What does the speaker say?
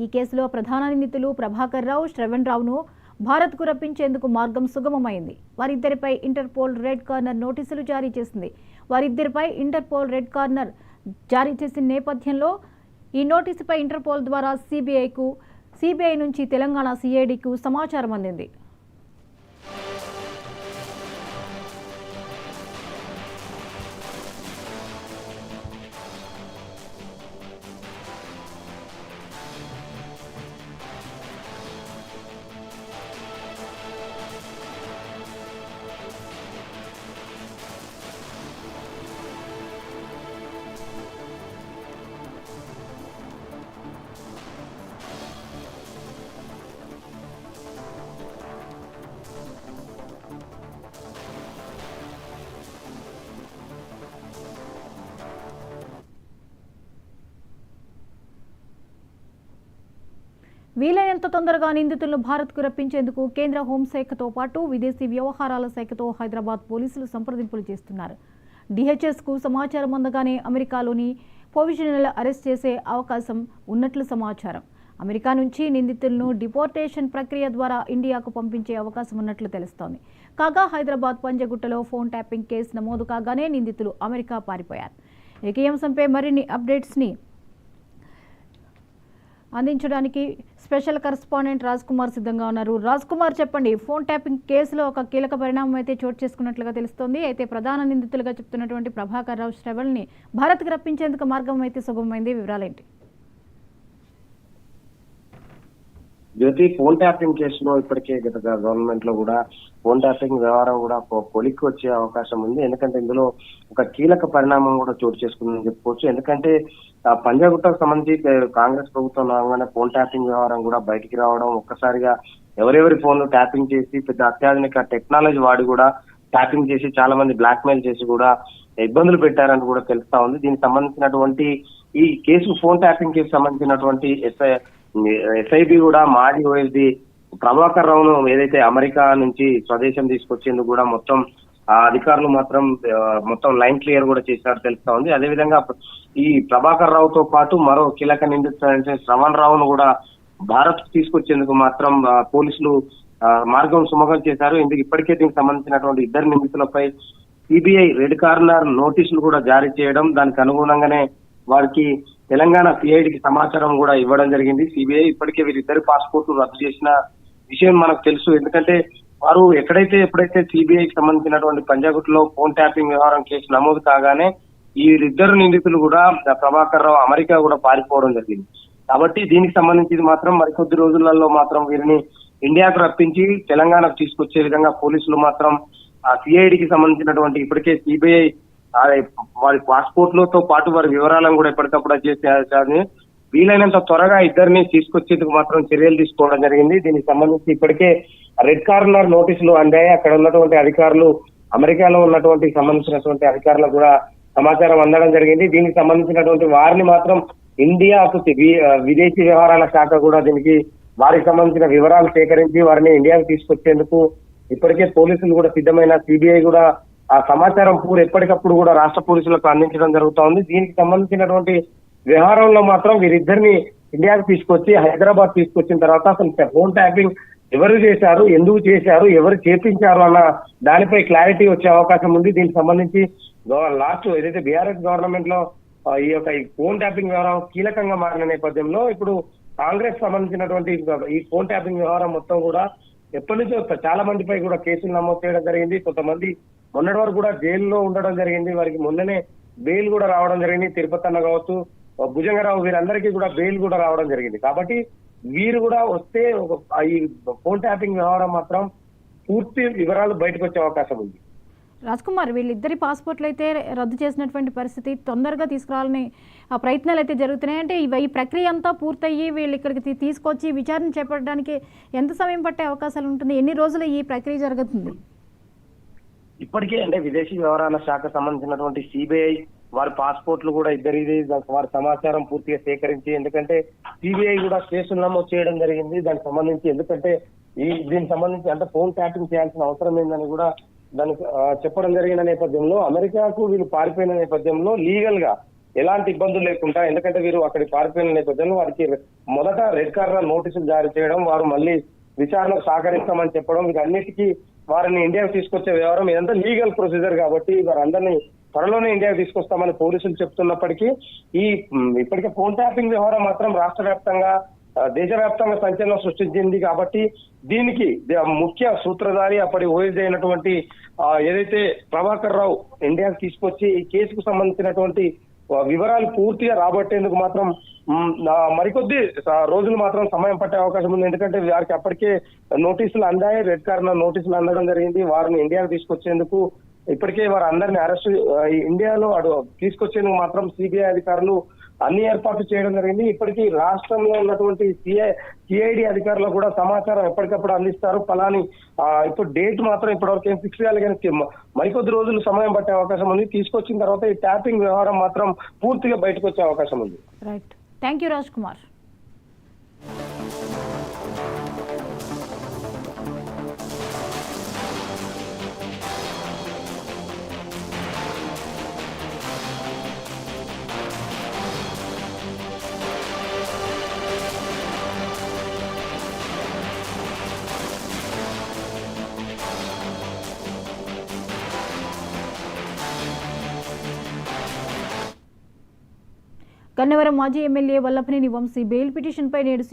ఈ కేసులో ప్రధాన నిందితులు ప్రభాకర్ రావు, శ్రవణ్ రావును భారత్కు రప్పించేందుకు మార్గం సుగమమైంది. వారిద్దరిపై ఇంటర్పోల్ రెడ్ కార్నర్ నోటీసులు జారీ చేసింది. వారిద్దరిపై ఇంటర్పోల్ రెడ్ కార్నర్ జారీ చేసిన నేపథ్యంలో ఈ నోటీసుపై ఇంటర్పోల్ ద్వారా సిబిఐ నుంచి తెలంగాణ సిఐడికు సమాచారం అందింది. వీలైనంత తొందరగా నిందితులను భారత్కు రప్పించేందుకు కేంద్ర హోంశాఖతో పాటు విదేశీ వ్యవహారాల శాఖతో హైదరాబాద్ పోలీసులు సంప్రదింపులు చేస్తున్నారు. డిహెచ్ఎస్కు సమాచారం అందగానే అమెరికాలోని ప్రొవిజనల్ అరెస్ట్ చేసే అవకాశం ఉన్నట్లు సమాచారం. అమెరికా నుంచి నిందితులను డిపోర్టేషన్ ప్రక్రియ ద్వారా ఇండియాకు పంపించే అవకాశం ఉన్నట్లు తెలుస్తోంది. కాగా హైదరాబాద్ పంజగుట్టలో ఫోన్ ట్యాపింగ్ కేసు నమోదు కాగానే నిందితులు అమెరికా పారిపోయారు. ఈ అంశంపై మరిన్ని అప్డేట్స్ని అందించడానికి స్పెషల్ కరెస్పాండెంట్ రాజ్ కుమార్ సిద్ధంగా ఉన్నారు. రాజ్ కుమార్, చెప్పండి. ఫోన్ ట్యాపింగ్ కేసులో ఒక కీలక పరిణామం అయితే చోటు చేసుకున్నట్లుగా తెలుస్తోంది. అయితే ప్రధాన నిందితులుగా చెప్తున్నటువంటి ప్రభాకర్ రావు, శ్రవణ్ని భారత్కి రప్పించేందుకు మార్గం అయితే సుగమమైంది. వివరాలేంటి? జ్యోతి, ఫోన్ ట్యాపింగ్ కేసులో ఇప్పటికే గత గవర్నమెంట్ లో కూడా ఫోన్ ట్యాపింగ్ వ్యవహారం కూడా కొలిక్కి వచ్చే అవకాశం ఉంది. ఎందుకంటే ఇందులో ఒక కీలక పరిణామం కూడా చోటు చేసుకుందని చెప్పుకోవచ్చు. ఎందుకంటే పంజాగుట్టకు సంబంధించి కాంగ్రెస్ ప్రభుత్వం రాగానే ఫోన్ ట్యాపింగ్ వ్యవహారం కూడా బయటికి రావడం, ఒక్కసారిగా ఎవరెవరి ఫోన్లు ట్యాపింగ్ చేసి పెద్ద అత్యాధునిక టెక్నాలజీ వాడి కూడా ట్యాపింగ్ చేసి చాలా మంది బ్లాక్ మెయిల్ చేసి కూడా ఇబ్బందులు పెట్టారని కూడా తెలుస్తా ఉంది. దీనికి సంబంధించినటువంటి ఈ కేసు ఫోన్ ట్యాపింగ్ కేసు సంబంధించినటువంటి ఎస్ఐబి కూడా మాజీ ఓఎస్డి ప్రభాకర్ రావును ఏదైతే అమెరికా నుంచి స్వదేశం తీసుకొచ్చేందుకు కూడా మొత్తం అధికారులు మొత్తం లైన్ క్లియర్ కూడా చేశారు తెలుస్తా ఉంది. అదేవిధంగా ఈ ప్రభాకర్ రావుతో పాటు మరో కీలక నిందితుడు శ్రవణ్ రావును కూడా భారత్ తీసుకొచ్చేందుకు మాత్రం పోలీసులు మార్గం సుమగం చేశారు. ఇందుకు ఇప్పటికే దీనికి సంబంధించినటువంటి ఇద్దరు నిందితులపై సిబిఐ రెడ్ కార్నర్ నోటీసులు కూడా జారీ చేయడం, దానికి అనుగుణంగానే వారికి తెలంగాణ సిఐడికి సమాచారం కూడా ఇవ్వడం జరిగింది. సిబిఐ ఇప్పటికే వీరిద్దరి పాస్పోర్ట్లు రద్దు చేసిన విషయం మనకు తెలుసు. ఎందుకంటే వారు ఎప్పుడైతే సిబిఐకి సంబంధించినటువంటి పంజాగుట్లో ఫోన్ ట్యాపింగ్ వ్యవహారం కేసు నమోదు కాగానే వీరిద్దరు నిందితులు కూడా ప్రభాకర్ రావు అమెరికా కూడా పారిపోవడం జరిగింది. కాబట్టి దీనికి సంబంధించి మాత్రం మరికొద్ది రోజులలో మాత్రం వీరిని ఇండియాకు రప్పించి తెలంగాణకు తీసుకొచ్చే విధంగా పోలీసులు మాత్రం ఆ సిఐడికి సంబంధించినటువంటి ఇప్పటికే సిబిఐ వారి పాస్పోర్ట్లతో పాటు వారి వివరాలను కూడా ఎప్పటికప్పుడు చేసి వీలైనంత త్వరగా ఇద్దరిని తీసుకొచ్చేందుకు మాత్రం చర్యలు తీసుకోవడం జరిగింది. దీనికి సంబంధించి ఇప్పటికే రెడ్ కార్నర్ నోటీసులు అందాయి. అక్కడ ఉన్నటువంటి అధికారులు, అమెరికాలో ఉన్నటువంటి సంబంధించినటువంటి అధికారులకు కూడా సమాచారం అందడం జరిగింది. దీనికి సంబంధించినటువంటి వారిని మాత్రం ఇండియాకు విదేశీ వ్యవహారాల శాఖ కూడా దీనికి వారికి సంబంధించిన వివరాలు సేకరించి వారిని ఇండియాకు తీసుకొచ్చేందుకు ఇప్పటికే పోలీసులు కూడా సిద్ధమైన సిబిఐ కూడా ఆ సమాచారం ఎప్పటికప్పుడు కూడా రాష్ట్ర పోలీసులకు అందించడం జరుగుతా ఉంది. దీనికి సంబంధించినటువంటి వ్యవహారంలో మాత్రం వీరిద్దరిని ఇండియాకు తీసుకొచ్చి హైదరాబాద్ తీసుకొచ్చిన తర్వాత అసలు ఫోన్ ట్యాపింగ్ ఎవరు చేశారు, ఎందుకు చేశారు, ఎవరు చేపించారు అన్న దానిపై క్లారిటీ వచ్చే అవకాశం ఉంది. దీనికి సంబంధించి లాస్ట్ ఏదైతే బీఆర్ఎస్ గవర్నమెంట్ లో ఈ ఫోన్ ట్యాపింగ్ వ్యవహారం కీలకంగా మారిన నేపథ్యంలో ఇప్పుడు కాంగ్రెస్ సంబంధించినటువంటి ఈ ఫోన్ ట్యాపింగ్ వ్యవహారం మొత్తం కూడా ఎప్పటి నుంచో చాలా మందిపై కూడా కేసులు నమోదు చేయడం జరిగింది. కొంతమంది మొన్నటి వరకు కూడా జైల్లో ఉండడం జరిగింది. వారికి మొన్ననే బెయిల్ కూడా రావడం జరిగింది. తిరుపతి అన్న కావచ్చు, భుజంగరావు, వీరందరికీ కూడా బెయిల్ కూడా రావడం జరిగింది. కాబట్టి వీరు కూడా వస్తే ఈ ఫోన్ ట్యాపింగ్ వ్యవహారం మాత్రం పూర్తి వివరాలు బయటకు వచ్చే అవకాశం ఉంది. రాజ్ కుమార్, వీళ్ళిద్దరి పాస్పోర్ట్లు అయితే రద్దు చేసినటువంటి పరిస్థితి, తొందరగా తీసుకురావాలని ప్రయత్నాలు అయితే జరుగుతున్నాయి. అంటే ఈ ప్రక్రియ అంతా పూర్తయ్యి వీళ్ళు ఇక్కడికి తీసుకొచ్చి విచారణ చేపట్టడానికి ఎంత సమయం పట్టే అవకాశాలు ఉంటుంది? ఎన్ని రోజులు ఈ ప్రక్రియ జరుగుతుంది? ఇప్పటికే అంటే విదేశీ వ్యవహారాల శాఖ సంబంధించినటువంటి సిబిఐ వారి పాస్పోర్ట్లు కూడా ఇద్దరిది వారి సమాచారం పూర్తిగా సేకరించి, ఎందుకంటే సిబిఐ కూడా కేసులు నమోదు చేయడం జరిగింది దానికి సంబంధించి. ఎందుకంటే దీనికి సంబంధించి అంటే ఫోన్ ట్యాపింగ్ చేయాల్సిన అవసరం ఏందని కూడా దానికి చెప్పడం జరిగిన నేపథ్యంలో అమెరికాకు వీళ్ళు పారిపోయిన నేపథ్యంలో లీగల్ గా ఎలాంటి ఇబ్బందులు లేకుండా, ఎందుకంటే వీరు అక్కడికి పారిపోయిన నేపథ్యంలో వారికి మొదట రెడ్ కార్నర్ నోటీసులు జారీ చేయడం, వారు మళ్ళీ విచారణకు సహకరిస్తామని చెప్పడం, వీటన్నిటికీ వారిని ఇండియాకు తీసుకొచ్చే వ్యవహారం ఇదంతా లీగల్ ప్రొసీజర్ కాబట్టి వారందరినీ త్వరలోనే ఇండియాకు తీసుకొస్తామని పోలీసులు చెప్తున్నప్పటికీ ఇప్పటికే ఫోన్ ట్యాపింగ్ వ్యవహారం మాత్రం రాష్ట్ర వ్యాప్తంగా దేశవ్యాప్తంగా సంచలనం సృష్టించింది. కాబట్టి దీనికి ముఖ్య సూత్రధారి అప్పటి ఓఎస్డీ అయినటువంటి ఏదైతే ప్రభాకర్ రావు ఇండియాకు తీసుకొచ్చి ఈ కేసుకు సంబంధించినటువంటి వివరాలు పూర్తిగా రాబట్టేందుకు మాత్రం మరికొద్ది రోజులు మాత్రం సమయం పట్టే అవకాశం ఉంది. ఎందుకంటే వారికి అప్పటికే నోటీసులు అందాయి, రెడ్ కార్నర్ నోటీసులు అందడం జరిగింది. వారిని ఇండియాకు తీసుకొచ్చేందుకు ఇప్పటికే వారు అందరినీ అరెస్ట్ ఇండియాలో తీసుకొచ్చేందుకు మాత్రం సిబిఐ అధికారులు అన్ని ఏర్పాట్లు చేయడం జరిగింది. ఇప్పటికీ రాష్ట్రంలో ఉన్నటువంటి సిఐడి అధికారులు కూడా సమాచారం ఎప్పటికప్పుడు అందిస్తారు. ఫలాని ఇప్పుడు డేట్ మాత్రం ఇప్పటివరకు ఏం ఫిక్స్ చేయాలి, కానీ మరికొద్ది రోజులు సమయం పట్టే అవకాశం ఉంది. తీసుకొచ్చిన తర్వాత ఈ ట్యాపింగ్ వ్యవహారం మాత్రం పూర్తిగా బయటకు వచ్చే అవకాశం ఉంది. Right, thank you Raj Kumar. Gannavaram మాజీ ఎమ్మెల్యే వల్లభనేని వంశీ బెయిల్ పిటిషన్పై నేడు